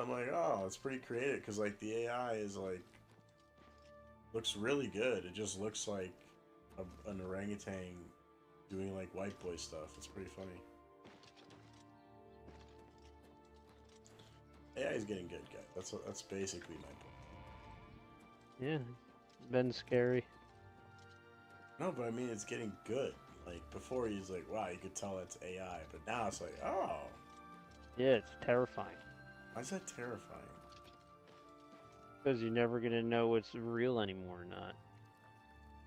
I'm like, oh, it's pretty creative because like the AI is like looks really good. It just looks like an orangutan doing like white boy stuff. It's pretty funny. AI is getting good, guys. That's basically my point. Yeah, been scary. No, but I mean it's getting good. Like before, he's like, wow, you could tell that's AI, but now it's like, oh, Yeah, it's terrifying. why is that terrifying? Because you're never gonna know what's real anymore or not.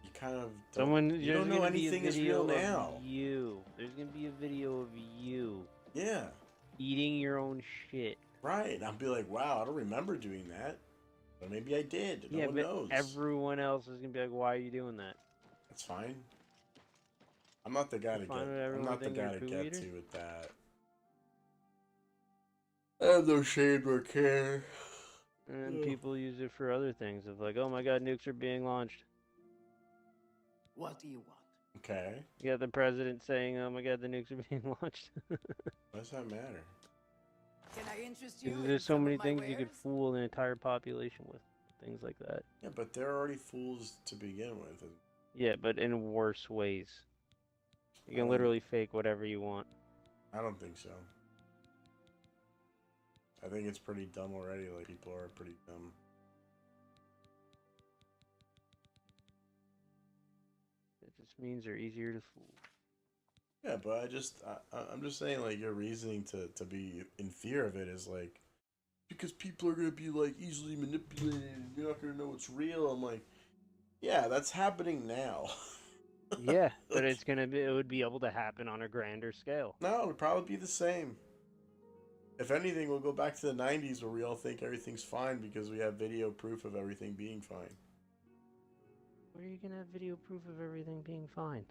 You kind of don't. You don't know anything is real now. You. There's gonna be a video of you. Yeah. Eating your own shit. Right. I'll be like, wow, I don't remember doing that. But maybe I did. No one knows. Everyone else is gonna be like, why are you doing that? That's fine. I'm not the guy to get. I'm not the guy to get to with that. I have no shame or care. And people use it for other things. Of like, oh my god, nukes are being launched. What do you want? Okay. You got the president saying, oh my god, the nukes are being launched. What does that matter? Can I interest you? There's so many things you could fool an entire population with. Things like that. Yeah, but they're already fools to begin with. Yeah, but in worse ways. You can literally fake whatever you want. I don't think so. I think it's pretty dumb already. Like, people are pretty dumb. It just means they're easier to fool. Yeah, but I'm just saying, like, your reasoning to be in fear of it is, like, because people are going to be, like, easily manipulated and you're not going to know what's real. I'm like, yeah, that's happening now. Yeah, but it would be able to happen on a grander scale. No, it would probably be the same. If anything, we'll go back to the 90s where we all think everything's fine because we have video proof of everything being fine. Where are you going to have video proof of everything being fine?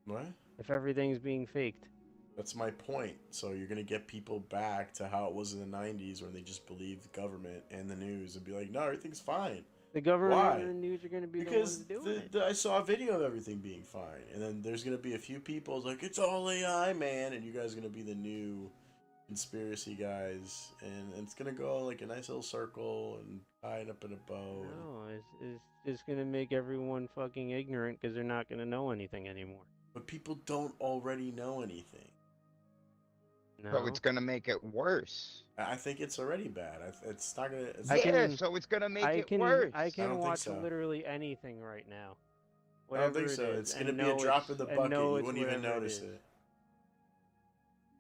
What? If everything's being faked. That's my point. So you're going to get people back to how it was in the 90s when they just believed the government and the news and be like, no, everything's fine. The government Why? and the news are going to be the ones doing it. I saw a video of everything being fine. And then there's going to be a few people like, it's all AI, man. And you guys are going to be the new conspiracy guys. And it's going to go like a nice little circle and tied up in a bow. No, it's just going to make everyone fucking ignorant because they're not going to know anything anymore. But people don't already know anything. No. So it's going to make it worse. I think it's already bad. It's not going to... so it's going to make it worse. I can watch literally anything right now. I don't think so. It's going to be a drop in the bucket. You wouldn't even notice it.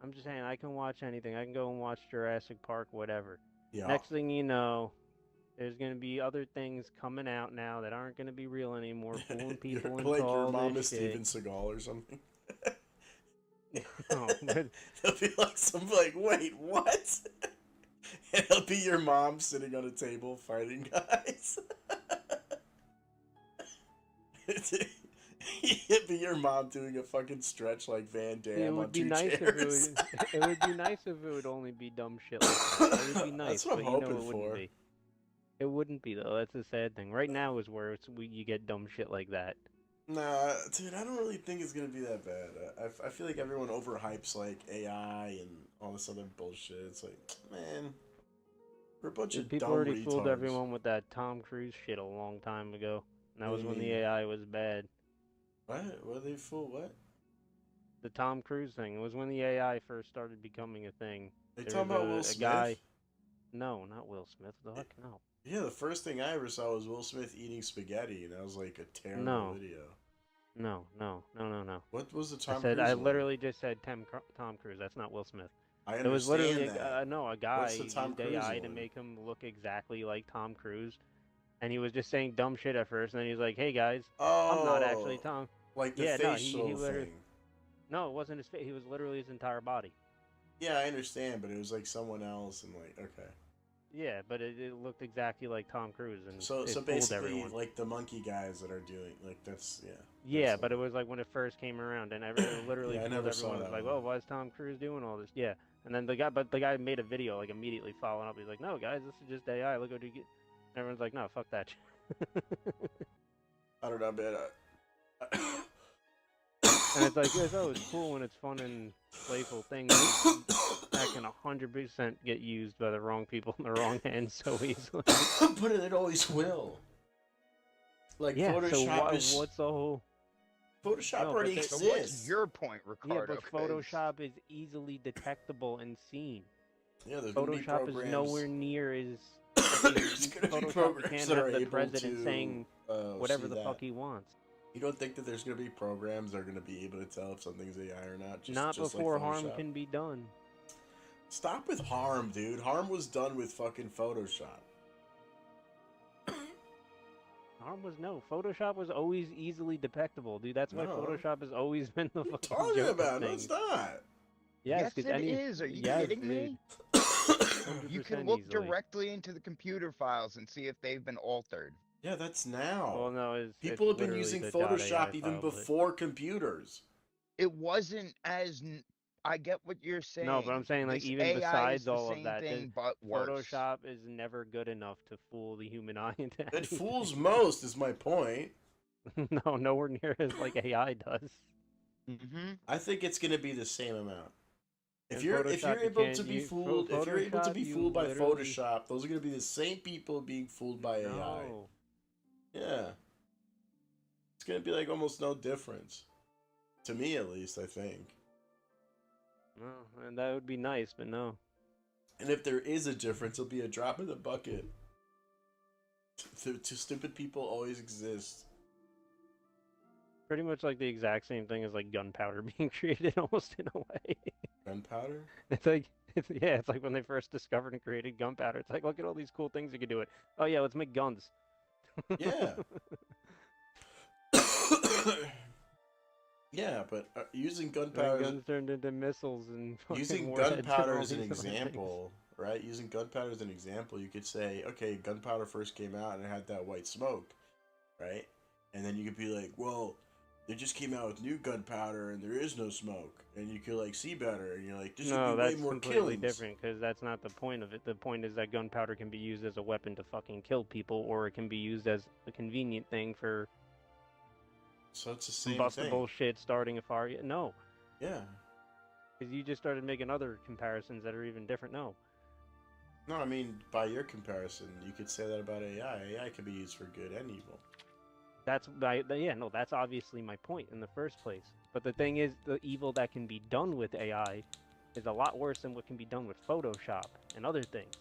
I'm just saying, I can watch anything. I can go and watch Jurassic Park, whatever. Yeah. Next thing you know, there's going to be other things coming out now that aren't going to be real anymore, fooling people into like all your mom this is shit. Steven Seagal or something. No, but... They'll be like, wait, what? And it'll be your mom sitting on a table fighting guys. It'd be your mom doing a fucking stretch like Van Damme on two chairs. It would be nice if it would only be dumb shit like that. It would be nice, That's what I'm but hoping it wouldn't for. be. It wouldn't be, though. That's the sad thing. Right now is where you get dumb shit like that. Nah, dude, I don't really think it's gonna be that bad. I feel like everyone overhypes like AI and all this other bullshit. It's like, man, we're a bunch of people dumb already retards. Fooled everyone with that Tom Cruise shit a long time ago. And that was when the AI was bad. What? What they fool? What? The Tom Cruise thing. It was when the AI first started becoming a thing. They talking about Will Smith? Guy... No, not Will Smith. The fuck no. Yeah, the first thing I ever saw was Will Smith eating spaghetti, and that was like a terrible video. No. What was the Tom Cruise? I one? literally just said Tom Cruise. That's not Will Smith. I understand it was literally that. A guy What's the Tom used Cruise AI one? to make him look exactly like Tom Cruise, and he was just saying dumb shit at first, and then he was like, "Hey guys, I'm not actually Tom." Like the facial thing. No, it wasn't his face. He was literally his entire body. Yeah, I understand, but it was like someone else, and like, okay. Yeah, but it looked exactly like Tom Cruise, and so fooled basically, everyone. like the monkey guys that are doing like that's yeah. Yeah, but it was like when it first came around, and everyone literally I fooled never everyone. saw Was that like, one. "Oh, why is Tom Cruise doing all this?" Yeah, and then the guy made a video like immediately following up. He's like, "No, guys, this is just AI. Look what you get." And everyone's like, "No, fuck that shit." I don't know, man. And it's like, it's cool when it's fun and playful thing. That can 100% get used by the wrong people in the wrong hands so easily. But it always will. Like Yeah, so Photoshop is what's the whole... Photoshop No, already but So exists. what's your point, Yeah, Ricardo? but Photoshop is easily detectable and seen. Yeah, there's gonna be Photoshop is programs. nowhere near as... There's gonna be Photoshop, you programs can't that have are the able president to saying whatever see the that. fuck he wants. You don't think that there's gonna be programs that are gonna be able to tell if something's AI or not? Not Just before like harm Photoshop? can be done. Stop with harm, dude. Harm was done with fucking Photoshop. Harm was no. Photoshop was always easily detectable, dude. That's why No. Photoshop has always been the What are you fucking talking joke about? of No, things. it's not. Yes, Yes, it is. Are you yes, kidding dude. me? You can 100% look easily. directly into the computer files and see if they've been altered. Yeah, that's now. Well, no, People have been literally using the Photoshop .ai even file, but... before computers. It wasn't as. I get what you're saying. No, but I'm saying, like, This even AI besides is the all of same that, thing, but worse. Photoshop is never good enough to fool the human eye into It anything. fools most, is my point. No, nowhere near as like AI does. Mm-hmm. I think it's gonna be the same amount. If In you're Photoshop, able to be fooled, if you're able to Photoshop, be you fooled by literally... Photoshop, those are gonna be the same people being fooled by AI. No. Yeah. It's gonna be like almost no difference. To me, at least, I think. No, and that would be nice, but no. And if there is a difference, it'll be a drop in the bucket. Two stupid people always exist. Pretty much like the exact same thing as like gunpowder being created, almost in a way. Gunpowder? It's like, it's like when they first discovered and created gunpowder. It's like, look at all these cool things you can do it. Oh yeah, let's make guns. Yeah. Yeah, but using gunpowder. Guns turned into missiles and Using warheads and gunpowder all as an these other things. example, right? Using gunpowder as an example, you could say, okay, gunpowder first came out and it had that white smoke, right? And then you could be like, well, they just came out with new gunpowder and there is no smoke, and you could like see better, and you're like, there's gonna be way more completely killings. different, because that's not the point of it. The point is that gunpowder can be used as a weapon to fucking kill people, or it can be used as a convenient thing for So it's the same combustible thing. shit starting a fire. No, Yeah. because you just started making other comparisons that are even different. No. No, I mean, by your comparison, you could say that about AI. AI can be used for good and evil. That's obviously my point in the first place. But the thing is, the evil that can be done with AI is a lot worse than what can be done with Photoshop and other things.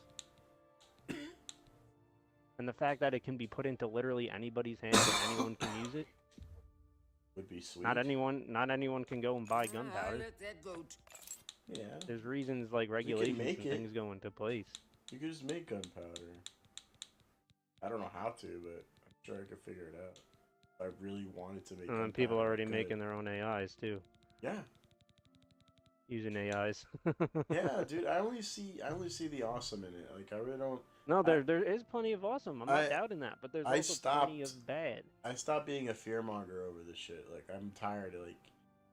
And the fact that it can be put into literally anybody's hands and anyone can use it. Would be sweet. Not anyone can go and buy gunpowder. Let that goat. Yeah. There's reasons like regulations make and it. things go into place. You could just make gunpowder. I don't know how to, but I'm sure I could figure it out. If I really wanted to make gunpowder. And people are already I could. making their own AIs too. Yeah. Using AIs. Yeah, dude. I only see the awesome in it. Like I really don't. No, there is plenty of awesome. I'm not doubting that, but there's I also plenty of bad. I stopped being a fearmonger over this shit. Like I'm tired of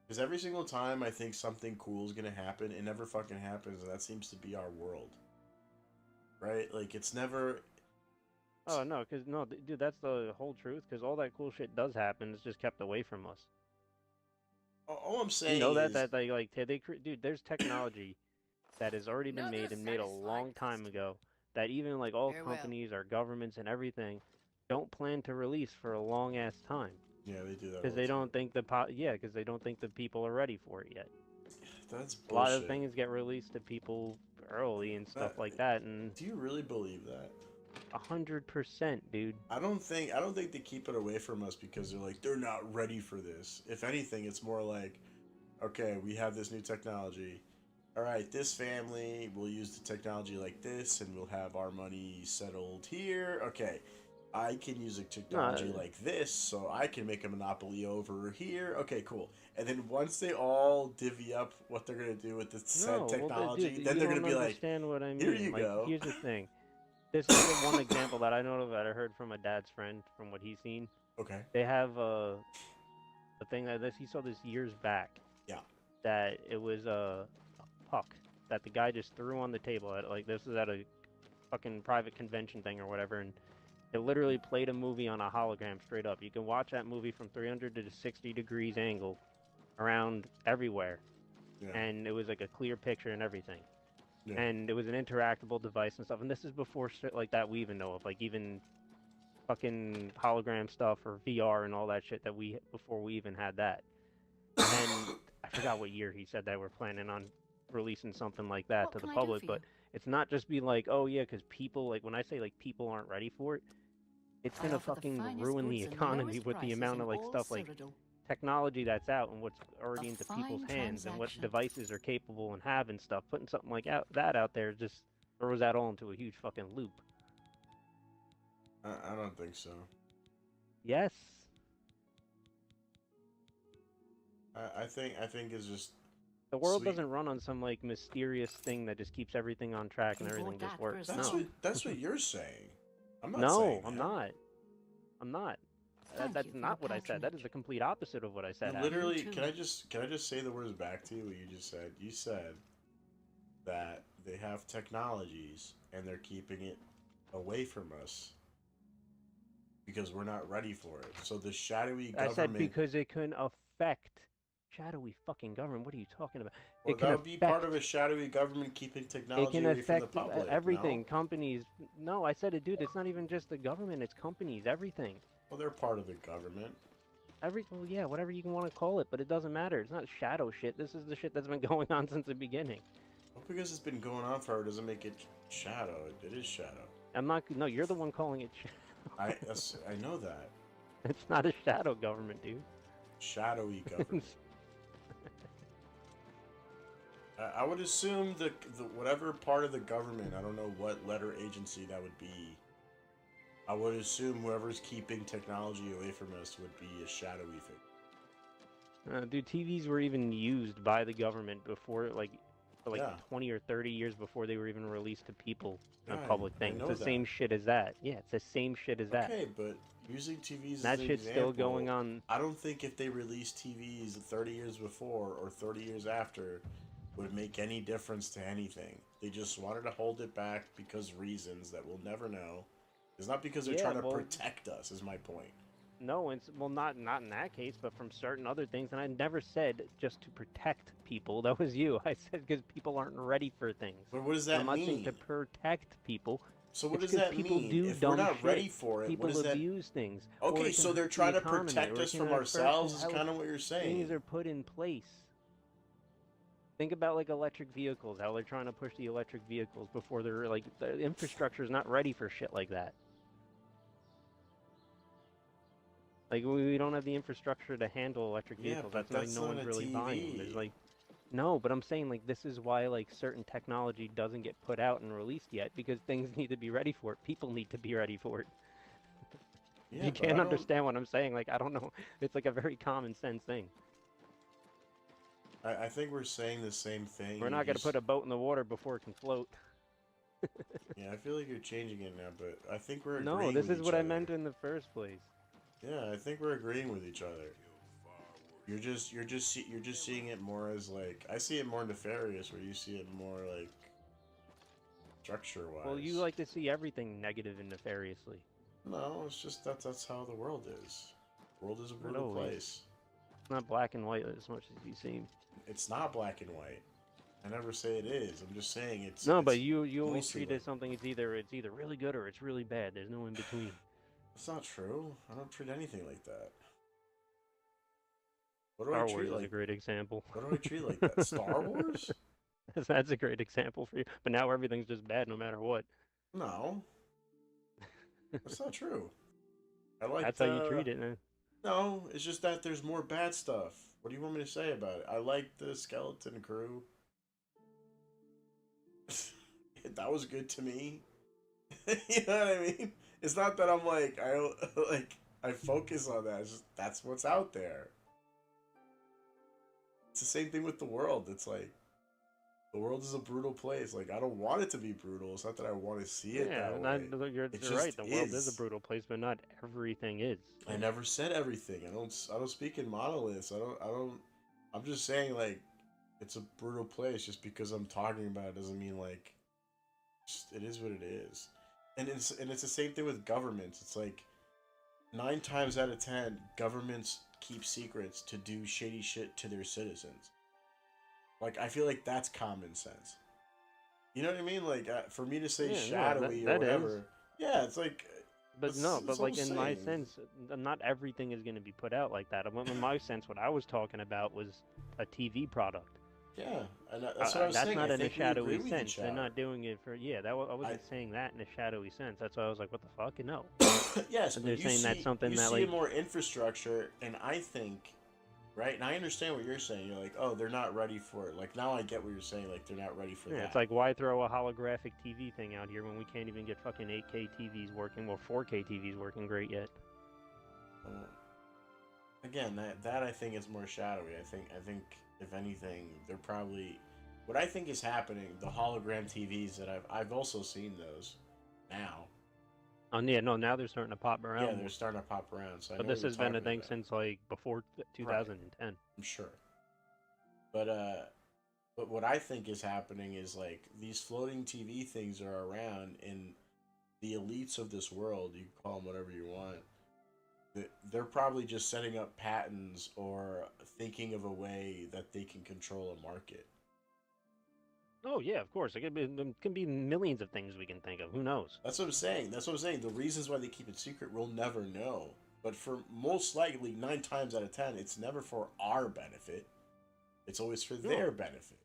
because every single time I think something cool is gonna happen, it never fucking happens, and that seems to be our world. Right? Like it's never. Oh no, dude, that's the whole truth. Because all that cool shit does happen. It's just kept away from us. All I'm saying You know is that dude, there's technology that has already been made and made a long time ago that even like all Farewell. companies, our governments, and everything don't plan to release for a long ass time. Yeah, they do that. Because they don't think because they don't think the people are ready for it yet. That's bullshit. A lot of things get released to people early and stuff like that, and do you really believe that? 100%, dude. I don't think they keep it away from us because they're not ready for this. If anything, it's more like, okay, we have this new technology. All right, this family will use the technology like this, and we'll have our money settled here. Okay, I can use a technology like this, so I can make a monopoly over here. Okay, cool. And then once they all divvy up what they're gonna do with the said technology, then they're gonna be like, what I mean. "Here you go." Here's the thing. This is the one example that I know of that I heard from a dad's friend from what he's seen. Okay. They have a thing like this. He saw this years back. Yeah. That it was a puck that the guy just threw on the table at this was at a fucking private convention thing or whatever, and it literally played a movie on a hologram straight up. You can watch that movie from 360 degrees angle, around everywhere, Yeah. and it was like a clear picture and everything. Yeah. And it was an interactable device and stuff. And this is before shit like that we even know of, like even fucking hologram stuff or VR and all that shit that before we even had that. And I forgot what year he said that we're planning on releasing something like that What to the can I do public, for but you? it's not just be like, oh yeah, because people, like when I say like people aren't ready for it, it's I gonna offer the fucking finest ruin the goods and the economy lowest with the prices amount in of like all stuff like Cyrodiil. technology that's out and what's already A into people's fine hands and what transaction. devices are capable and have and stuff. Putting something like that out there just throws that all into a huge fucking loop. I don't think so. Yes. I think it's just The world sweet. doesn't run on some like mysterious thing that just keeps everything on track and Can everything afford just that for works. a That's No. that's what you're saying. I'm not No, saying I'm that. not. I'm not. Thank That's you for not your what I said. That is patronage. the complete opposite of what I said. You Adam. literally, too. can I just say the words back to you? What you just said. You said that they have technologies and they're keeping it away from us because we're not ready for it. So the shadowy I said government, because it can affect shadowy fucking government. What are you talking about? well, It can that would be part affect. of a shadowy government keeping It technology can away from the affect public. everything. No, Companies. No, I said it, dude. It's not even just the government. It's companies. Everything. well, they're part of the government. Well, yeah, whatever you want to call it, but it doesn't matter. It's not shadow shit. This is the shit that's been going on since the beginning. Well, because it's been going on forever doesn't make it shadow. It is shadow. I'm not. No, you're the one calling it. I know that. It's not a shadow government, dude. Shadowy government. I would assume the whatever part of the government, I don't know what letter agency that would be. I would assume whoever's keeping technology away from us would be a shadowy thing. Dude, TVs were even used by the government before, like, for like Yeah. 20 or 30 years before they were even released to people in a Yeah, public I thing. It's know the that. same shit as that. Yeah, it's the same shit as that. Okay, but using TVs That as an shit's example, still going on. I don't think if they released TVs 30 years before or 30 years after would make any difference to anything. They just wanted to hold it back because reasons that we'll never know. It's not because they're Yeah, trying to well, protect us, is my point. no, it's well, not in that case, but from certain other things. And I never said just to protect people. That was you. I said because people aren't ready for things. But what does And that I'm not saying to mean? protect people. So what It's does because that people mean? do If we're dumb not shit. ready for it, what People does that... abuse things. Okay, Or it can so they're hurt the trying to economy, protect or it us can from hurt ourselves is how kind of what you're saying. things are put in place. Think about like electric vehicles, how they're trying to push the electric vehicles before they're like the infrastructure is not ready for shit like that. Like we don't have the infrastructure to handle electric Yeah, vehicles. but That's why that's no not one's a really buying them. TV. There's like no, but I'm saying like this is why like certain technology doesn't get put out and released yet because things need to be ready for it. People need to be ready for it. Yeah, You but can't understand what I'm saying. Like I don't know. It's like a very common sense thing. I think we're saying the same thing. We're You not going to just... put a boat in the water before it can float. Yeah, I feel like you're changing it now, but I think we're No, agreeing this with is each what other. I meant in the first place. Yeah, I think we're agreeing with each other. You're just seeing it more as like I see it more nefarious, where you see it more like structure wise. Well, you like to see everything negative and nefariously. No, it's just that's how the world is. The world is a brutal always. place. It's not black and white as much as you seem. It's not black and white. I never say it is. I'm just saying it's... No, it's but you always mostly treat it like... as something. It's either really good or it's really bad. There's no in between. That's not true. I don't treat anything like that. What do I Star treat Wars is a like? great example. What do I treat like that? Star Wars? That's a great example for you. But now everything's just bad no matter what. No, that's not true. I like That's how you treat it, man. No, it's just that there's more bad stuff. What do you want me to say about it? I like the skeleton crew. That was good to me. You know what I mean? It's not that I'm like I focus on that. It's just that's what's out there. It's the same thing with the world. It's like the world is a brutal place. Like I don't want it to be brutal. It's not that I want to see it that way. You're It right. just The world is a is. brutal place, but not everything is. I never said everything. I don't speak in monoliths. I'm just saying like it's a brutal place. Just because I'm talking about it doesn't mean like it is what it is. And it's the same thing with governments. It's like 9 times out of 10 governments keep secrets to do shady shit to their citizens. Like, I feel like that's common sense. You know what I mean? Like, for me to say Yeah, no, shadowy or that is. whatever, yeah, it's like, But no, but that's what I'm like in my saying. sense, not everything is going to be put out like that. In my sense, what I was talking about was a TV product. Yeah, and that's what I was That's saying. not I in a think we agree shadowy with sense. each They're other. not doing it for I wasn't saying that in a shadowy sense. That's why I was like, what the fuck? No. Yes, But but they're saying that's something you that see like more infrastructure, and I think, right? And I understand what you're saying. You're like, oh, they're not ready for it. Like now, I get what you're saying. Like they're not ready for yeah, that. it's like why throw a holographic TV thing out here when we can't even get fucking 8K TVs working or 4K TVs working great yet? Again, that I think is more shadowy. I think if anything, they're probably what I think is happening. The hologram TVs that I've also seen those now. Oh yeah, no, now they're starting to pop Yeah, around they're more. starting to pop around. So I But know what this you're has been a talking thing about. since like before 2010. I'm sure. But what I think is happening is like these floating TV things are around, and the elites of this world, you can call them whatever you want, they're probably just setting up patents or thinking of a way that they can control a market. Oh yeah, of course. There can be millions of things we can think of. Who knows? That's what I'm saying. That's what I'm saying. The reasons why they keep it secret, we'll never know. But for most likely, 9 times out of 10, it's never for our benefit. It's always for their benefit.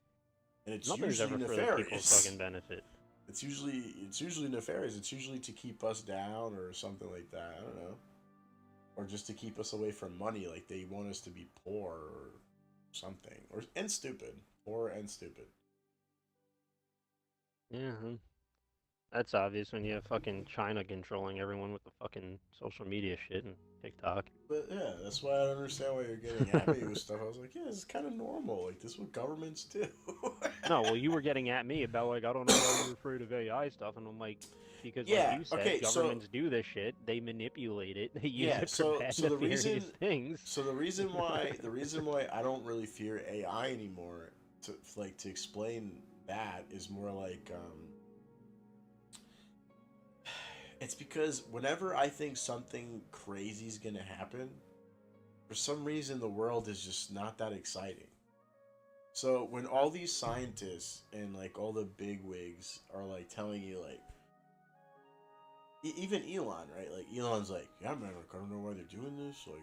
And it's Nothing's usually ever for the people's nefarious. fucking benefit. It's usually nefarious. It's usually to keep us down or something like that. I don't know. Or just to keep us away from money, like they want us to be poor or something. And stupid. Poor and stupid. Yeah, that's obvious when you have fucking China controlling everyone with the fucking social media shit and TikTok. But yeah, that's why I don't understand why you're getting at me with stuff. I was like, yeah, this is kind of normal. Like, this is what governments do. No, well, you were getting at me about like I don't know why you're afraid of AI stuff, and I'm like, because like Yeah, you said, okay, governments do this shit. They manipulate it. They use yeah, it for bad, so the nefarious reason things. so the reason why I don't really fear AI anymore to explain that is more like it's because whenever I think something crazy is gonna happen, for some reason the world is just not that exciting. So when all these scientists and like all the big wigs are like telling you like even Elon, right? Like Elon's like, yeah man, like, I don't know why they're doing this, like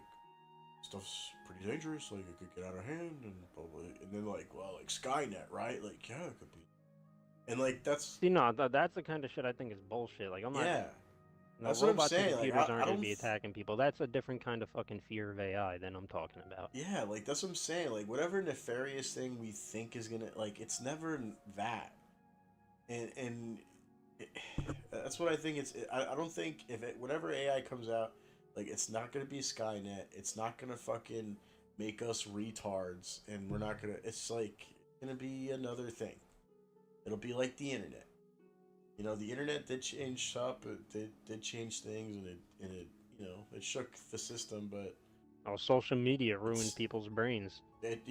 stuff's pretty dangerous, like it could get out of hand and probably and then like, well, like Skynet, right? Like, yeah, it could be. And like that's See, no, that's the kind of shit I think is bullshit. Like I'm not. yeah. No, That's what I'm robots and saying. Like computers I aren't going don't to be attacking people. That's a different kind of fucking fear of AI than I'm talking about. yeah, like that's what I'm saying. Like whatever nefarious thing we think is gonna like, it's never that. And that's what I think. I don't think whenever AI comes out, like it's not gonna be Skynet. It's not gonna fucking make us retards, and we're not gonna. It's like gonna be another thing. It'll be like the internet. You know, the internet did change up. It did change things, and it it shook the system, but Oh, social media ruined it's people's brains. it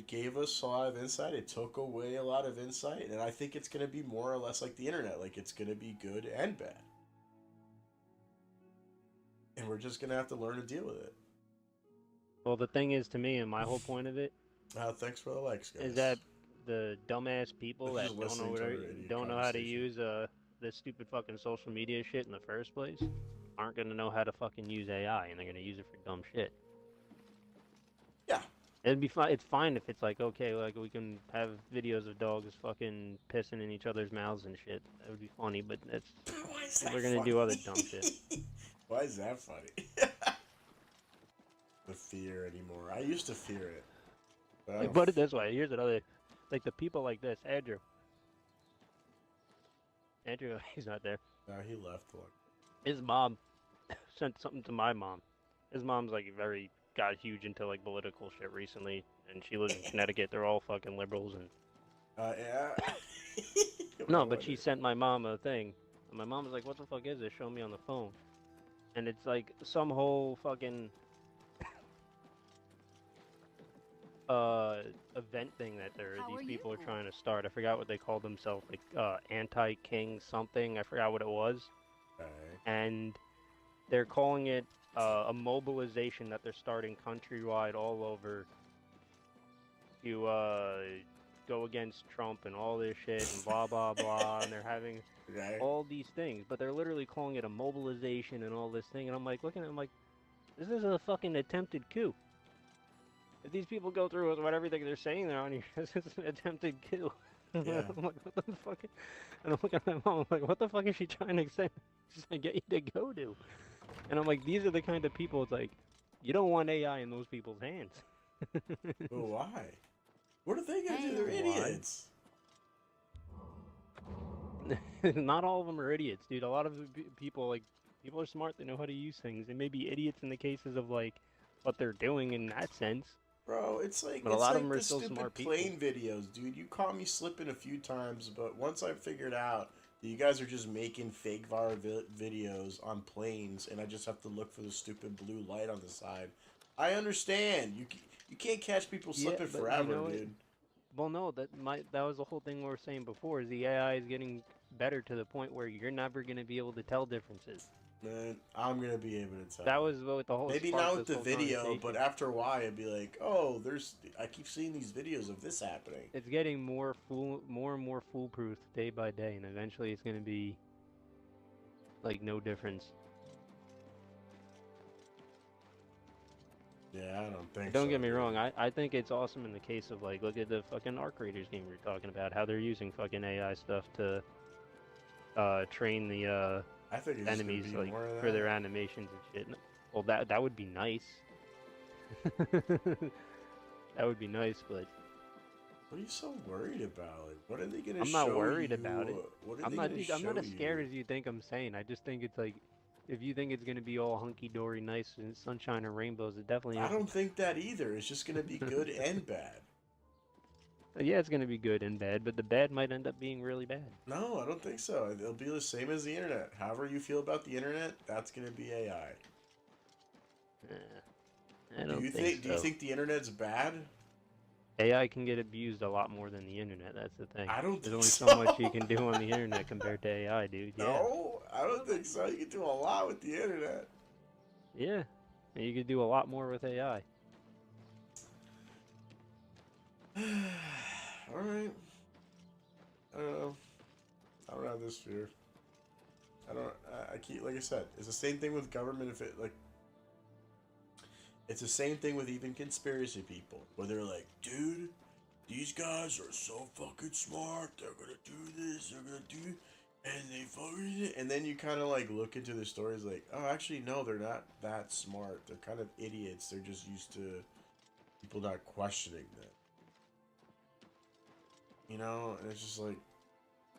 gave us a lot of insight. It took away a lot of insight, and I think it's gonna be more or less like the internet. Like it's gonna be good and bad, and we're just gonna have to learn to deal with it. Well, the thing is, to me, and my whole point of it, Thanks for the likes, guys. is that the dumbass people They're that just don't know listening to our idiot don't know how to conversation. use this stupid fucking social media shit in the first place aren't gonna know how to fucking use AI, and they're gonna use it for dumb shit. Yeah. It'd be fine. It's fine if it's like okay, like we can have videos of dogs fucking pissing in each other's mouths and shit. That would be funny, but it's Why is that people are gonna funny? do other dumb shit. Why is that funny? The fear anymore. I used to fear it. But I Like, don't put it this way. Here's another, like the people like this, Andrew. Andrew, he's not there. no, he left. Look. His mom sent something to my mom. His mom's like got huge into like political shit recently, and she lives in Connecticut. They're all fucking liberals and. Yeah. No, but she sent my mom a thing. And my mom was like, "What the fuck is this? Show me on the phone." And it's like some whole fucking event thing that these people are trying to start. I forgot what they call themselves, like anti-king something. I forgot what it was. Okay. And they're calling it a mobilization that they're starting countrywide all over to go against Trump and all this shit and blah blah blah, and they're having Okay. all these things, but they're literally calling it a mobilization and all this thing, and I'm like looking at it, I'm like, this is a fucking attempted coup. If these people go through with what everything they're saying they're on here, this is an attempted coup. Yeah. I'm like, what the fuck? And I'm looking at my mom, I'm like, what the fuck is she trying to say? She's like, get you to go to. And I'm like, these are the kind of people, it's like, you don't want AI in those people's hands. But why? What are they gonna do? They're idiots. Not all of them are idiots, dude. A lot of people, like, people are smart. They know how to use things. They may be idiots in the cases of, like, what they're doing in that sense. Bro, it's like But a lot of them the are still stupid smart people. plane videos, dude. You caught me slipping a few times, but once I figured out that you guys are just making fake viral videos on planes, and I just have to look for the stupid blue light on the side, I understand. You can't catch people Yeah, slipping but forever, you know what? dude. Well, no, that was the whole thing we were saying before. Is the AI is getting better to the point where you're never gonna be able to tell differences. Man, I'm gonna be able to tell. That was what the whole Maybe spark not of with this the whole video, conversation. but after a while, it'd be like, oh, I keep seeing these videos of this happening. It's getting more and more foolproof day by day, and eventually it's gonna be like no difference. Yeah, I don't think. Don't so, get me dude. wrong. I think it's awesome in the case of, like, look at the fucking Arc Raiders game we were talking about, how they're using fucking AI stuff to train the I think it's just gonna enemies, be like, more of for their that. animations and shit. Well, that would be nice. That would be nice, but What are you so worried about? Like, what are they gonna I'm show not worried you? about it. What are I'm they not, gonna dude, I'm not show as scared you? as you think I'm saying. I just think it's like, if you think it's gonna be all hunky-dory nice and sunshine and rainbows, it definitely I isn't. don't think that either. It's just gonna be good and bad. Yeah, it's gonna be good and bad, but the bad might end up being really bad. No, I don't think so. It'll be the same as the internet. However you feel about the internet, that's gonna be AI. I don't think so. Do you think the internet's bad? AI can get abused a lot more than the internet. That's the thing. I don't There's think only so. so much you can do on the internet compared to AI, dude. Yeah. No, I don't think so. You can do a lot with the internet. Yeah. And you could do a lot more with AI. All right. I don't know. I don't have this fear. I keep, like I said, it's the same thing with government. If it, like, it's the same thing with even conspiracy people, where they're like, dude, these guys are so fucking smart. They're gonna do this. They're gonna do, and they fucking. And then you kind of like look into the stories, like, oh, actually, no, they're not that smart. They're kind of idiots. They're just used to people not questioning them. You know, and it's just like.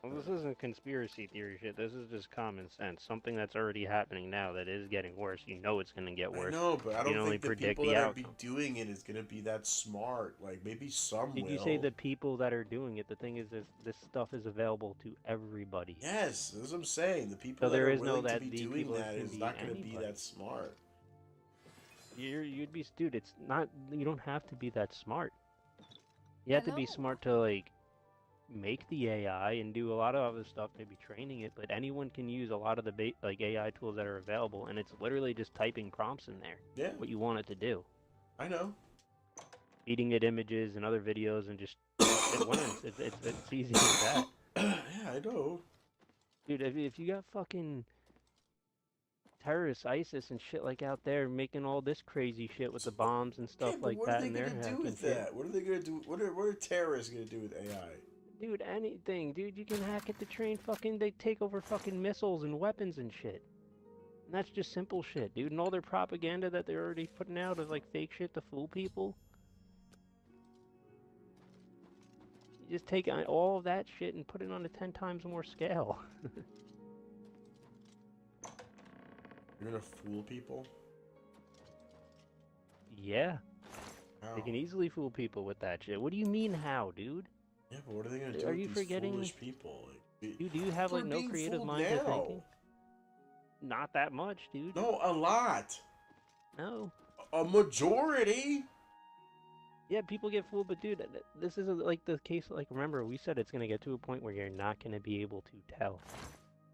Well, this isn't conspiracy theory shit. This is just common sense. Something that's already happening now that is getting worse. You know it's gonna get worse. I know, but I You can don't only think the predict people the that are be outcome. doing it is gonna be that smart. Like maybe some Did will. you say the people that are doing it? The thing is, this stuff is available to everybody. Yes, that's what I'm saying. The people So that there are is no willing to that be the doing people that can is be not gonna be anybody. that smart. You'd be, dude. It's not. You don't have to be that smart. You have to be Hello. smart to, like, make the AI and do a lot of other stuff, maybe training it. But anyone can use a lot of the like AI tools that are available, and it's literally just typing prompts in there. Yeah, What you want it to do. I know. Feeding it images and other videos, and just it learns. It's easy as that. Yeah, I know. Dude, if you got fucking terrorists, ISIS and shit like out there making all this crazy shit with the bombs and stuff Okay, but like what that, are they and they're gonna do hacking with shit. that? What are they gonna do? What are terrorists gonna do with AI? Dude, anything, dude. You can hack it to train fucking. They take over fucking missiles and weapons and shit. And that's just simple shit, dude. And all their propaganda that they're already putting out of, like, fake shit to fool people. You just take all of that shit and put it on a 10 times more scale. You're gonna fool people? Yeah, How? they can easily fool people with that shit. What do you mean how, dude? Yeah, but what are they gonna do Are with you these forgetting? foolish people? Like, Dude, do you have, like, they're no being creative fooled mind or now. thinking? Not that much, dude. No, a lot. No. A majority. Yeah, people get fooled, but dude, this isn't like the case. Like, remember, we said it's gonna get to a point where you're not gonna be able to tell.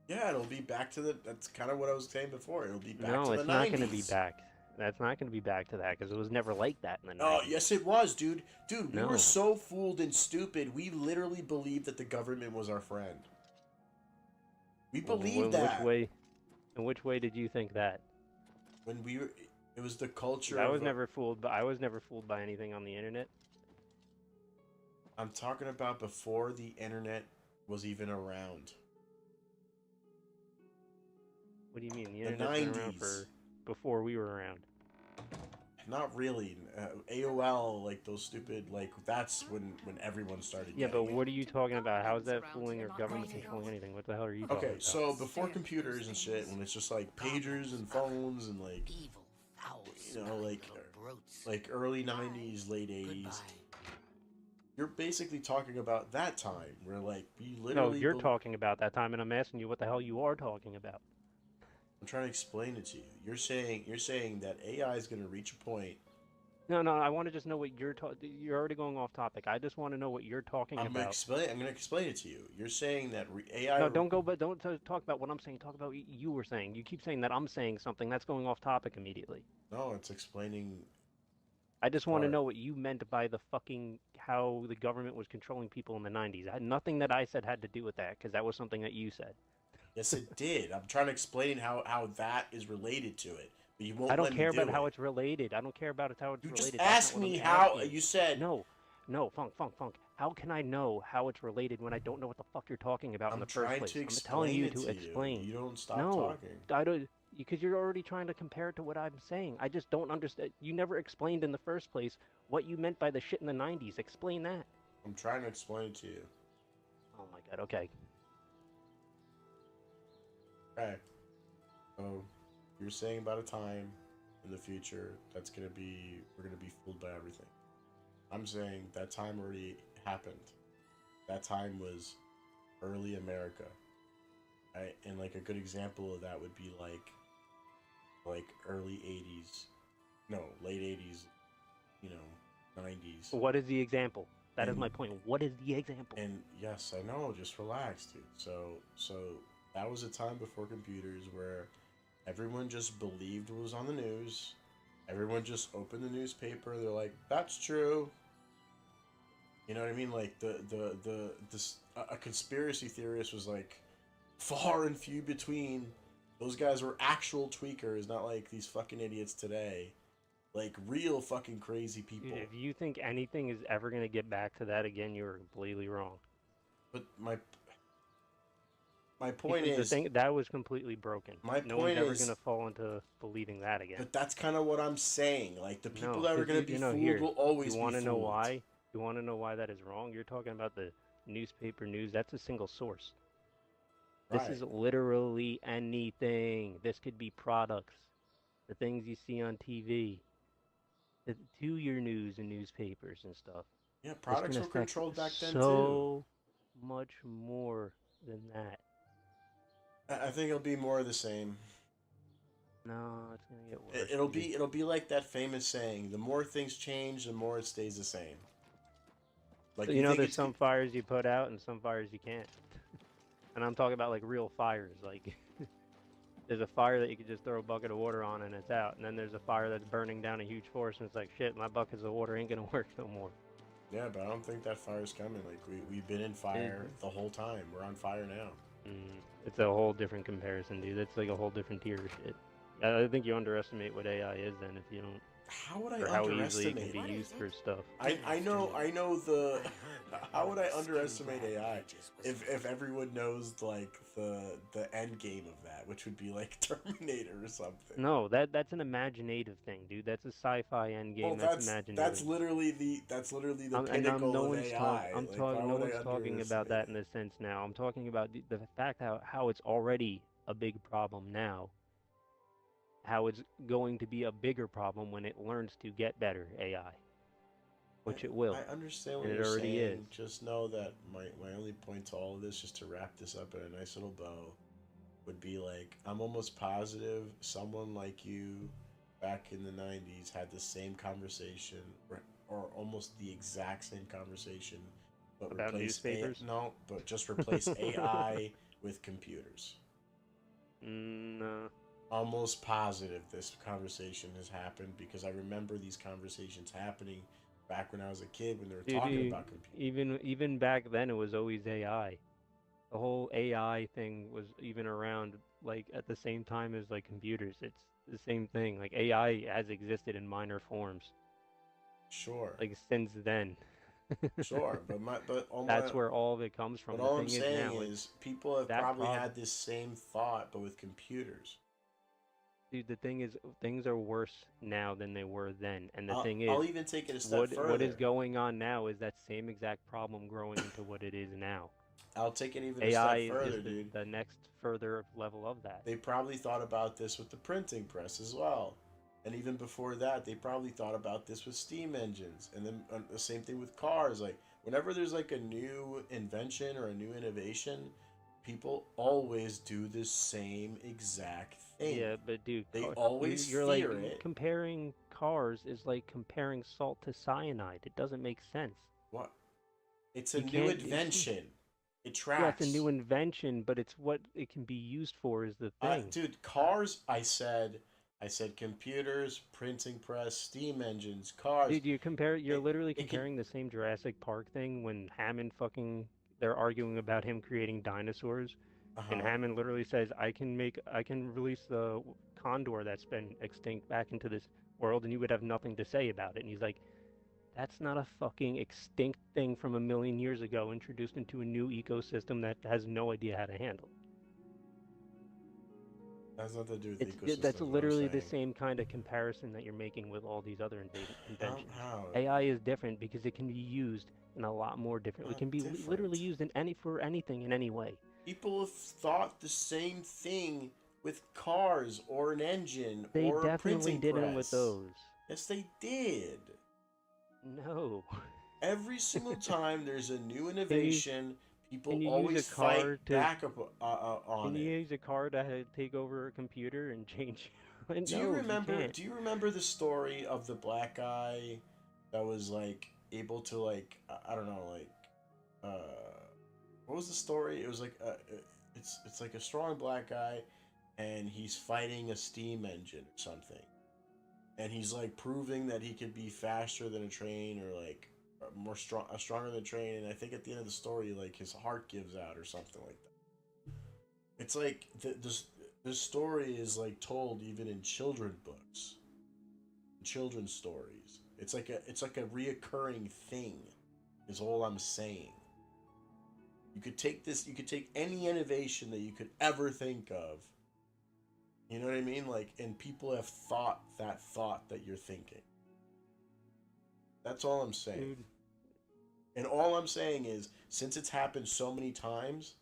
Yeah, it'll be back to the. That's kind of what I was saying before. It'll be back No, to the it's not going to be 90s. back. That's not going to be back to that because it was never like that in the Oh, 90s. yes, it was, dude. Dude, we were No. so fooled and stupid. We literally believed that the government was our friend. We believed In which that way? In which way did you think that? when we were. It was the culture I of. was never fooled. I was never fooled by anything on the internet. I'm talking about before the internet was even around. What do you mean? The The internet's been around 90s. for before we were around. Not really. AOL, like those stupid, like that's when everyone started. Yeah, but getting it. what are you talking about? How is that fooling or government controlling anything? What the hell are you talking Okay, about? so before computers and shit, when it's just like pagers and phones and like, Evil, foul, you know, like early '90s, late '80s, you're basically talking about that time where like you No, literally. you're talking about that time, and I'm asking you what the hell you are talking about. I'm trying to explain it to you. You're saying that AI is going to reach a point. No, I want to just know what you're talking. You're already going off topic. I just want to know what you're talking about. I'm going to explain it to you. You're saying that AI. No, don't go, but don't talk about what I'm saying. Talk about what you were saying. You keep saying that I'm saying something. That's going off topic immediately. No, it's explaining I just want to part. know what you meant by the fucking how the government was controlling people in the 90s. Nothing that I said had to do with that because that was something that you said. Yes, it did. I'm trying to explain how that is related to it, but you I won't don't let me care do about how it. it's related. I don't care about how it's You just related. That's not asked what I'm me how. asking. You said No, Funk. How can I know how it's related when I don't know what the fuck you're talking about in I'm the first trying place? to I'm telling explain you it to to explain. you. You don't stop No, talking. I don't, because you're already trying to compare it to what I'm saying. I just don't understand. You never explained in the first place what you meant by the shit in the 90s. Explain that. I'm trying to explain it to you. Oh my god, okay. Okay. So you're saying about a time in the future that's gonna be we're gonna be fooled by everything. I'm saying that time already happened. That time was early America. Right? And like a good example of that would be like early '80s, no, late '80s, you know, '90s. What is the example? That is And my point. What is the example? and yes, I know, just relax, dude. So that was a time before computers where everyone just believed what was on the news. Everyone just opened the newspaper. They're like, "That's true." You know what I mean? Like a conspiracy theorist was like far and few between. Those guys were actual tweakers, not like these fucking idiots today. Like real fucking crazy Dude, people. if you think anything is ever going to get back to that again, you're completely wrong. But my point Because the is, thing that was completely broken. my No one's point ever going to is, fall into believing that again. but that's kind of what I'm saying. Like the people No, that are because gonna be fooled here, will always you be want to fooled. know why? You want to know why that is wrong? You're talking about the newspaper news. That's a single source. This Right. is literally anything. This could be products, the things you see on TV, to your news and newspapers and stuff. Yeah, This can products were affect controlled back then too. so much more than that. I think it'll be more of the same. No, it's gonna get worse. It'll be like that famous saying: the more things change, the more it stays the same. Like So, you think there's it's some fires you put out and some fires you can't. And I'm talking about like real fires. Like there's a fire that you could just throw a bucket of water on and it's out. And then there's a fire that's burning down a huge forest and it's like, shit, my buckets of water ain't gonna work no more. yeah, but I don't think that fire's coming. Like we've been in fire the whole time. We're on fire now. It's a whole different comparison, dude. It's like a whole different tier of shit. I think you underestimate what AI is then if you don't. How would I Or how easily it underestimate can be it? used for stuff. I know the. How would I underestimate AI if everyone knows like the end game of that, which would be like Terminator or something? No, that's an imaginative thing, dude. That's a sci-fi end game. Well, That's imaginative. that's literally the And pinnacle no of one's AI. I'm Like, why talking. No would I one's talking about underestimate that in it? a sense now. I'm talking about the fact how it's already a big problem now. How it's going to be a bigger problem when it learns to get better AI, which it will, I understand what and it you're already is. saying. Just know that my only point to all of this, just to wrap this up in a nice little bow, would be like I'm almost positive someone like you back in the 90s had the same conversation or almost the exact same conversation, but About replace newspapers? no, but just replace AI with computers. No. Almost positive this conversation has happened because I remember these conversations happening back when I was a kid when they were Dude, talking about computers. even back then, it was always AI. The whole AI thing was even around like at the same time as like computers. It's the same thing. Like AI has existed in minor forms Sure, like since then. sure, That's where all of it comes but from. The all I'm thing is saying now, is people have that probably problem, had this same thought, but with computers. dude. The thing is, things are worse now than they were then. And the thing I'll is, even take it a step what is further. going on now is that same exact problem growing into what it is now. I'll take it even a AI step is further, just dude. the next further level of that. They probably thought about this with the printing press as well. And even before that, they probably thought about this with steam engines. And then the same thing with cars. Like, whenever there's like a new invention or a new innovation, people always do the same exact thing. Yeah, but dude, They always you're fear like it. comparing cars is like comparing salt to cyanide. It doesn't make sense. What? It's a You new can't. invention. It Yeah, it's a tracks. new invention, but it's what it can be used for is the thing. Dude, cars. I said computers, printing press, steam engines, cars. Dude, you're literally It could. comparing the same Jurassic Park thing when Hammond fucking they're arguing about him creating dinosaurs, Uh and huh. Hammond literally says, I can release the condor that's been extinct back into this world, and you would have nothing to say about it." And he's like, "That's not a fucking extinct thing from a million years ago, introduced into a new ecosystem that has no idea how to handle." Has nothing to do with That's ecosystems. What I'm literally the saying. same kind of comparison that you're making with all these other inventions. How AI is different because it can be used in a lot more different. It not can be literally different? used in any for anything in any way. People have thought the same thing with cars or an engine They or a definitely printing didn't with press. those. Yes, they did. No. Every single time there's a new Can you innovation, people can you use a always fight car to back up can on you it. use a car to take over a computer and change? Do you No, you remember? can't. Do you remember the story of the black guy that was like able to like I don't know like what was the story? It was like it's like a strong black guy, and he's fighting a steam engine or something, and he's like proving that he could be faster than a train or like stronger than a train. And I think at the end of the story, like his heart gives out or something like that. It's like this story is like told even in children books, children's stories. It's like a reoccurring thing. Is all I'm saying. You could take this. You could take any innovation that you could ever think of. You know what I mean? Like, and people have thought that you're thinking. That's all I'm saying. Dude, And all I'm saying is, since it's happened so many times,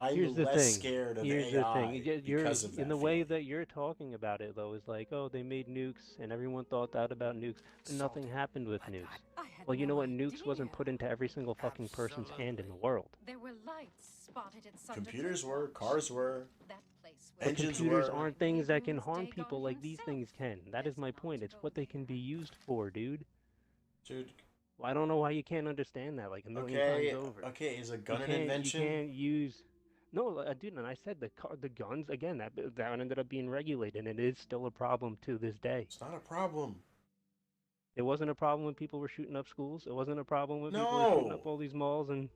here's I'm the less thing. scared of Here's the thing. AI You're because of in that the way feeling. that you're talking about it though is like, oh, they made nukes and everyone thought that about nukes, but nothing Salty. happened with But nukes. I had Well, you know no what? Nukes idea. wasn't put into every single fucking person's hand in the Absolutely. world. There were lights spotted at Computers Sunderton's were, watch. cars were, That place But was engines computers were. aren't things that can Newton's harm Dagon people like these himself. things can. That is Best my not point. to It's go what they can be there. used for, dude. Dude, Well, I don't know why you can't understand that like a million times okay, over. okay, is a You gun an can't you invention? can't use no, dude, and I said the guns again. That ended up being regulated, and it is still a problem to this day. It's not a problem. It wasn't a problem when people were shooting up schools. It wasn't a problem when people were shooting up No, all these malls. And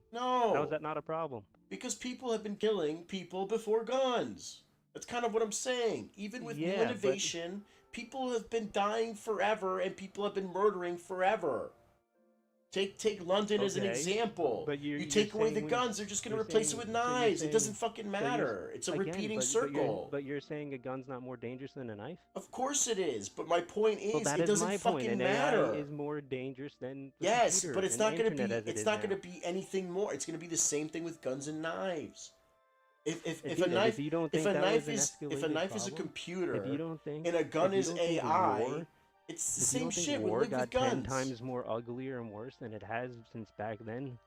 how is no, that not a problem? because people have been killing people before guns. That's kind of what I'm saying. Even with new Yeah, but innovation, people have been dying forever and people have been murdering forever. Take London as an okay, example. but You you're take away the saying when guns, they're just gonna you're replace it saying with so you're knives. It doesn't saying fucking so you're matter. It's a again, repeating circle. but you're saying a gun's not more dangerous than a knife? Of course it is, but my point Well, is, that it is doesn't my point. fucking And AI matter. is more dangerous than the Yes, computer but it's and the not gonna internet be. as it It's is not gonna now. be anything more. It's gonna be the same thing with guns and knives. If a Dude, and knife if a knife is if a knife is a if you computer don't think, and a gun if you is don't think AI, war, it's the if you same don't think shit war with got 10 guns. times more uglier and worse than it has since back then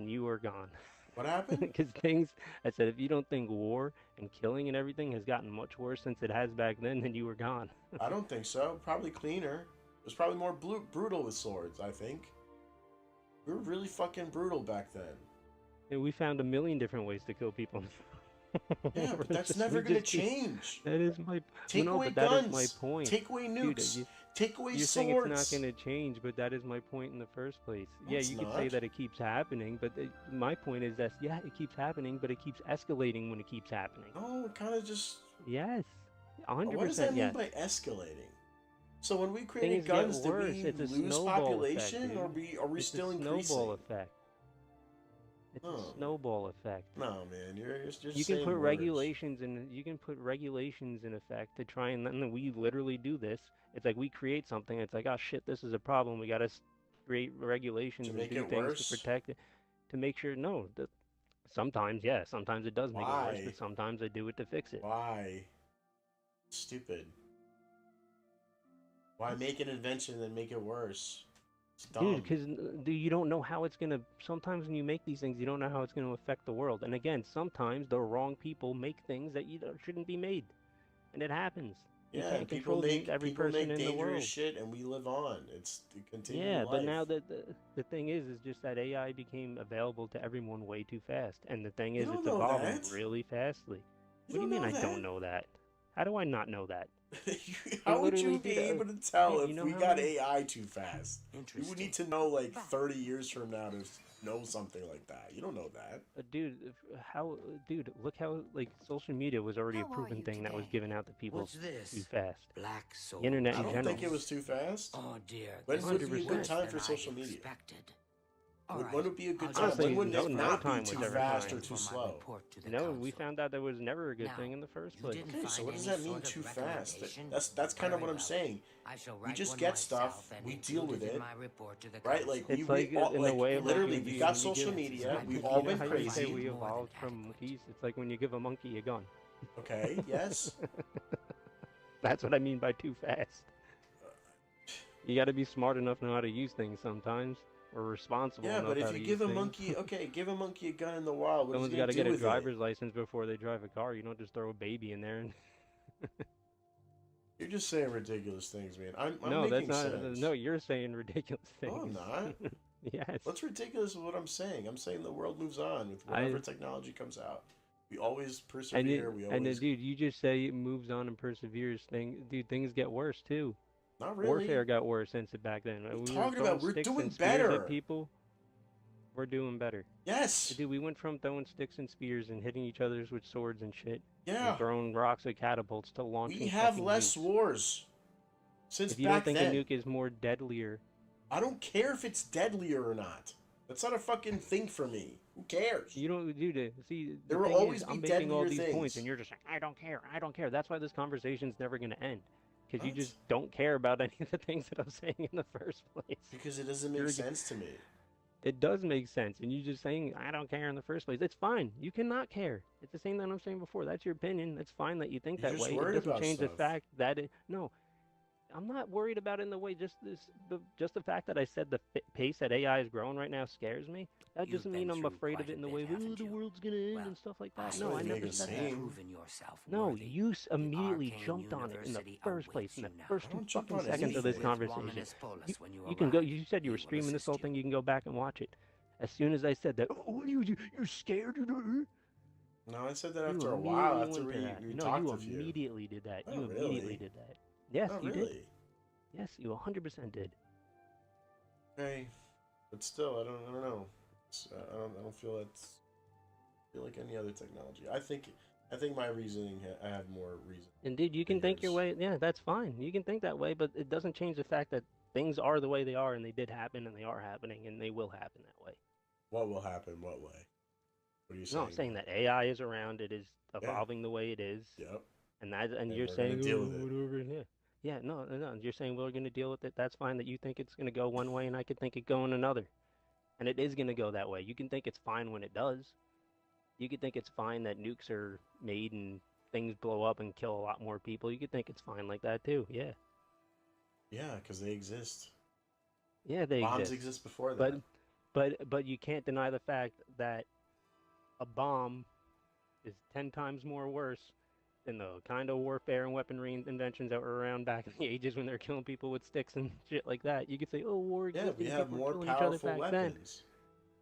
you are gone. What happened? Because things, I said, if you don't think war and killing and everything has gotten much worse since it has back then you were gone. I don't think so. Probably cleaner. It was probably more brutal with swords. I think we were really fucking brutal back then. And we found a million different ways to kill people. Yeah, but that's Just- never we gonna just keep- change. That is my. Take no, away but that is my guns. point. Take away Dude, nukes. Take away you're swords. saying it's not going to change, but that is my point in the first place. No, Yeah, it's you could say not. that it keeps happening, but my point is that yeah, it keeps happening, but it keeps escalating when it keeps happening. No, it kind of just. Yes, What 100% does that mean yes. by escalating? So when we created Things get guns, did worse. we It's a lose snowball population, effect, or dude. are we It's still a increasing? snowball effect. It's Oh. a snowball effect. No, man, you're You saying can put words. regulations in. You can put regulations in effect to try and we literally do this. It's like we create something. It's like, oh shit, this is a problem. We gotta create regulations To and make do it things worse? to protect it, to make sure. No, sometimes yeah, sometimes it does make it worse, Why? but sometimes I do it to fix it. Why? Stupid. Why make an invention and then make it worse? It's dumb. Dude, because you don't know how it's gonna. Sometimes when you make these things, you don't know how it's gonna affect the world. And again, sometimes the wrong people make things that shouldn't be made, and it happens. You Yeah, can't people control make every people person make in the dangerous world. shit, and we live on. It's the continuing Yeah, but life. now the thing is just that AI became available to everyone way too fast, and the thing You is don't it's know evolving that. really fastly. You What do you don't mean know I that? don't know that? How do I not know that? How would literally you be did, able to tell dude, if you know we how got many- AI too fast? You would Interesting. need to know like 30 years from now to know something like that. You don't know that. Dude, look how like social media was already a How are proven you thing that was today? given out to people What's this? too fast. Black soul. internet I in don't general. think it was too fast. Oh dear. When this would is be a good worse time than for I social media? expected. When would be a good I'll time? just Honestly, When would no- it no not time be was too ever fast fine. or too slow? No, we found out that was never a good thing in the first place. didn't Okay, so find what does any that mean sort of too fast? recommendation? That's kind of Very what I'm well. saying. I shall We write just one get myself stuff, and we deal include with in it, my report to the right? Like council. It's like in the way of like literally, you- we you- got when you social give- media. you We've know all You know been how you say crazy. we More than evolved from adequate. monkeys? It's like when you give a monkey a gun. Okay, yes. That's what I mean by too fast. You got to be smart enough to know how to use things sometimes, or responsible Yeah, enough but how if to you use give a things. monkey, okay, give a monkey a gun in the wild. What Someone's is he got gonna to do get a with driver's license before they drive a car. You don't just throw a baby in there. And it? You're just saying ridiculous things, man. I'm no, that's making not. sense. No, you're saying ridiculous things. No, I'm not. Yes. What's ridiculous is what I'm saying. I'm saying the world moves on with whatever technology comes out. We always persevere. We always dude, you just say it moves on and perseveres. Dude, things get worse too. not really. Warfare got worse since it back then. We're We talking throwing about we're sticks doing and spears better. at people. We're doing better. Yes. Dude, we went from throwing sticks and spears and hitting each other with swords and shit, Yeah. and throwing rocks at catapults to launching. We have fucking less nukes. wars since If you back don't think then. a nuke is more deadlier, I don't care if it's deadlier or not. That's not a fucking thing for me. Who cares? you don't do to see. The There will thing always is, be I'm making all deadlier these points, things. and you're just like, I don't care, I don't care. That's why this conversation's never gonna end, because you What? just don't care about any of the things that I'm saying in the first place. Because it doesn't make You're- sense to me. It does make sense, and you just saying I don't care in the first place. It's fine. You cannot care. It's the same that I'm saying before. That's your opinion. It's fine that you think You're that just way. It worried doesn't about change the stuff. fact that no. I'm not worried about it in the way. Just the fact that I said the pace that AI is growing right now scares me. That You've doesn't been mean I'm through afraid of quite it a in the bit, way, haven't the you? world's gonna end Well, and stuff like I that. saw No, you I make never a said scene. that. Proven yourself No, worthy. you immediately Arcane jumped on it in the University first place, in the awaits you first now. I two don't jump fucking on seconds of this anything. conversation. Romanus Polus when you You can go. arrive. You said you He were will streaming this assist whole you. thing. You can go back and watch it. As soon as I said that, oh, you're scared. No, I said that You after a while. immediately After went to we, that. we No, talked you a few. immediately did that. You Not immediately really. did that. Yes, Not you really. did. Yes, you 100% did. Okay, but still, I don't know. I don't feel like any other technology. I think my reasoning. I have more reason. And dude, you can think your way. Yeah, that's fine. You can think that way, but it doesn't change the fact that things are the way they are, and they did happen, and they are happening, and they will happen that way. What will happen? What way? What are you No, saying? I'm saying that AI is around. It is evolving the way it is, Yep. and And you're we're saying gonna deal "Oh, with it." whatever. Yeah, yeah. No. You're saying we're going to deal with it. That's fine. That you think it's going to go one way, and I could think it going another, and it is going to go that way. You can think it's fine when it does. You could think it's fine that nukes are made and things blow up and kill a lot more people. You could think it's fine like that too. Yeah. Yeah, because they exist. Yeah, they Bombs exist. exist before that. But you can't deny the fact that a bomb is 10 times more worse than the kind of warfare and weaponry inventions that were around back in the ages when they're killing people with sticks and shit like that. You could say, oh, war Yeah, existed we and have people were more killing each other powerful back then. weapons.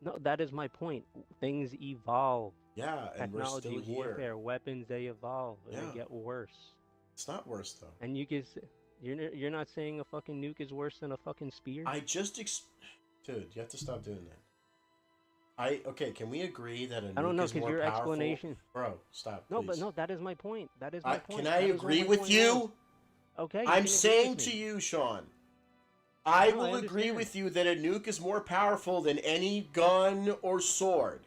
No, that is my point. Things evolve. Yeah, and we're still Technology, here. warfare, weapons, they evolve and Yeah. they get worse. It's not worse though. And you're not saying a fucking nuke is worse than a fucking spear? Dude, you have to stop doing that. Okay, can we agree that a I don't nuke know, is because more your powerful? explanation. Bro, stop, No, please. but no, that is my point. That is my point. Can I That is what agree my with point you? was. Okay. You I'm can saying agree with to me. you, Sean, I No, will I agree understand. with you that a nuke is more powerful than any gun or sword.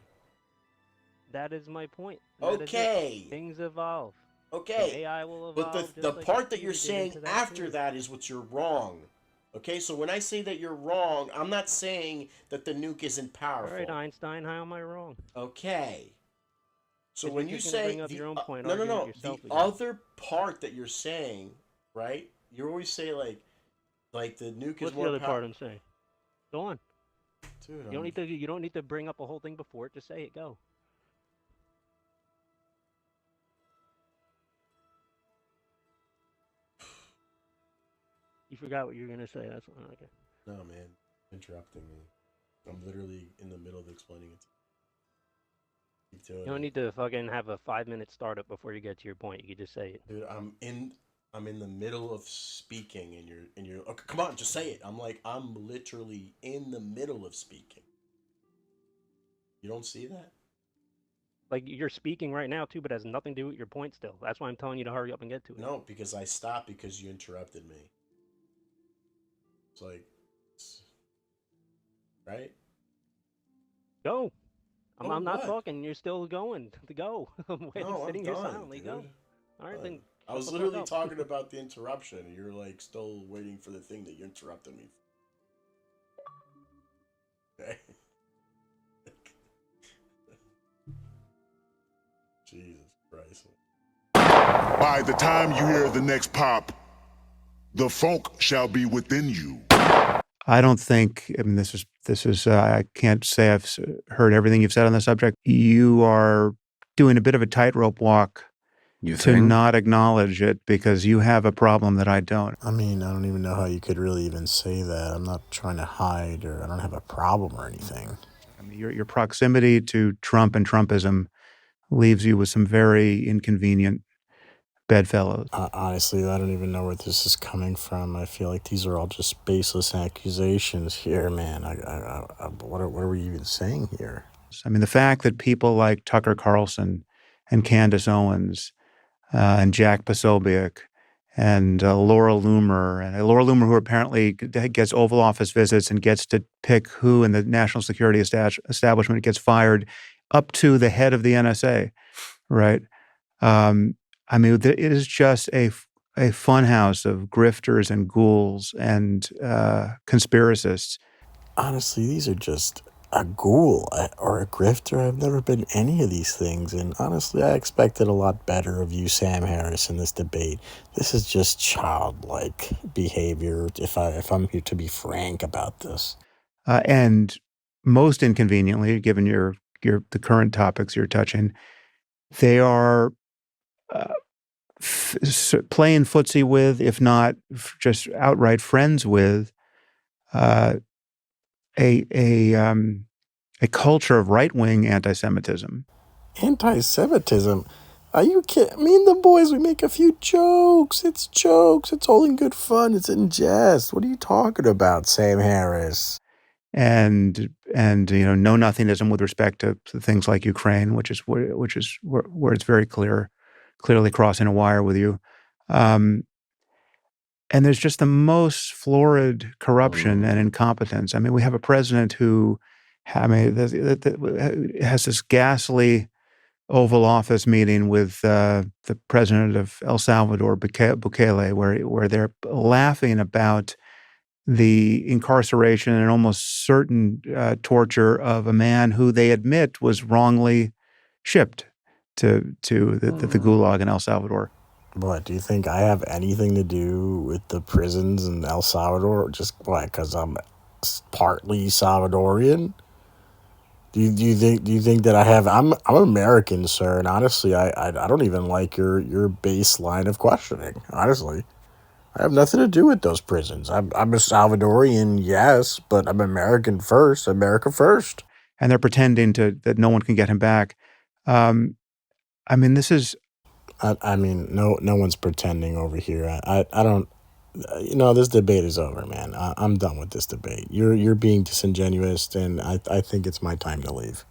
That is my point. That is Okay. it. Things evolve. Okay. The AI will But evolve. the just like part that the you're spear did saying into that after too. that is what you're wrong. Okay, so when I say that you're wrong, I'm not saying that the nuke isn't powerful. All right, Einstein, how am I wrong? Okay. So 'Cause when you're you just gonna say bring up your own point, no, arguing with the yourself again. other part that you're saying, right? You always say like the nuke What's is more the other powerful. part I'm saying? Go on. Dude, You don't need to bring up a whole thing before it. Just say it. Go. You forgot what you were gonna say. That's okay. No, man, interrupting me. I'm literally in the middle of explaining it. Keep doing You don't it. need to fucking have a 5-minute startup before you get to your point. You can just say it. Dude, I'm in the middle of speaking, and you're okay, come on, just say it. I'm literally in the middle of speaking. You don't see that? Like you're speaking right now too, but it has nothing to do with your point still. That's why I'm telling you to hurry up and get to it. No, because I stopped because you interrupted me. It's like, right? Go. I'm not what? talking. You're still going. To go. I'm waiting, No, sitting I'm here done, silently. dude. Go. All right, then. I was literally talking about the interruption, and you're like still waiting for the thing that you interrupted me. Okay. Jesus Christ. By the time you hear the next pop, the funk shall be within you. I don't think, I mean, this is, I can't say I've heard everything you've said on the subject. You are doing a bit of a tightrope walk to not acknowledge it because you have a problem that I don't. I mean, I don't even know how you could really even say that. I'm not trying to hide, or I don't have a problem or anything. I mean, your proximity to Trump and Trumpism leaves you with some very inconvenient bedfellows. Honestly, I don't even know where this is coming from. I feel like these are all just baseless accusations here, man. What are we even saying here? I mean, the fact that people like Tucker Carlson and Candace Owens and Jack Posobiec and Laura Loomer, who apparently gets Oval Office visits and gets to pick who in the national security establishment gets fired, up to the head of the NSA, right? I mean, it is just a funhouse of grifters and ghouls and conspiracists. Honestly, these are just a ghoul or a grifter. I've never been any of these things, and honestly, I expected a lot better of you, Sam Harris, in this debate. This is just childlike behavior, if I'm here to be frank about this. And most inconveniently, given the current topics you're touching, they are playing footsie with, if not just outright friends with, a culture of right-wing anti-Semitism. Anti-Semitism? Are you kidding? Me and the boys, we make a few jokes. It's jokes. It's all in good fun. It's in jest. What are you talking about, Sam Harris? And know nothingism with respect to things like Ukraine, which is where it's very clearly crossing a wire with you. And there's just the most florid corruption and incompetence. I mean, we have a president who, has this ghastly Oval Office meeting with the president of El Salvador, Bukele, where they're laughing about the incarceration and almost certain torture of a man who they admit was wrongly shipped to the Gulag in El Salvador. What, do you think I have anything to do with the prisons in El Salvador? Just what, because I'm partly Salvadorian? Do you think that I have? I'm American, sir, and honestly, I don't even like your baseline of questioning. Honestly, I have nothing to do with those prisons. I'm a Salvadorian, yes, but I'm American first. America first. And they're pretending that no one can get him back. I mean, this is I mean, no one's pretending over here. I don't. This debate is over, man. I'm done with this debate. You're being disingenuous, and I think it's my time to leave.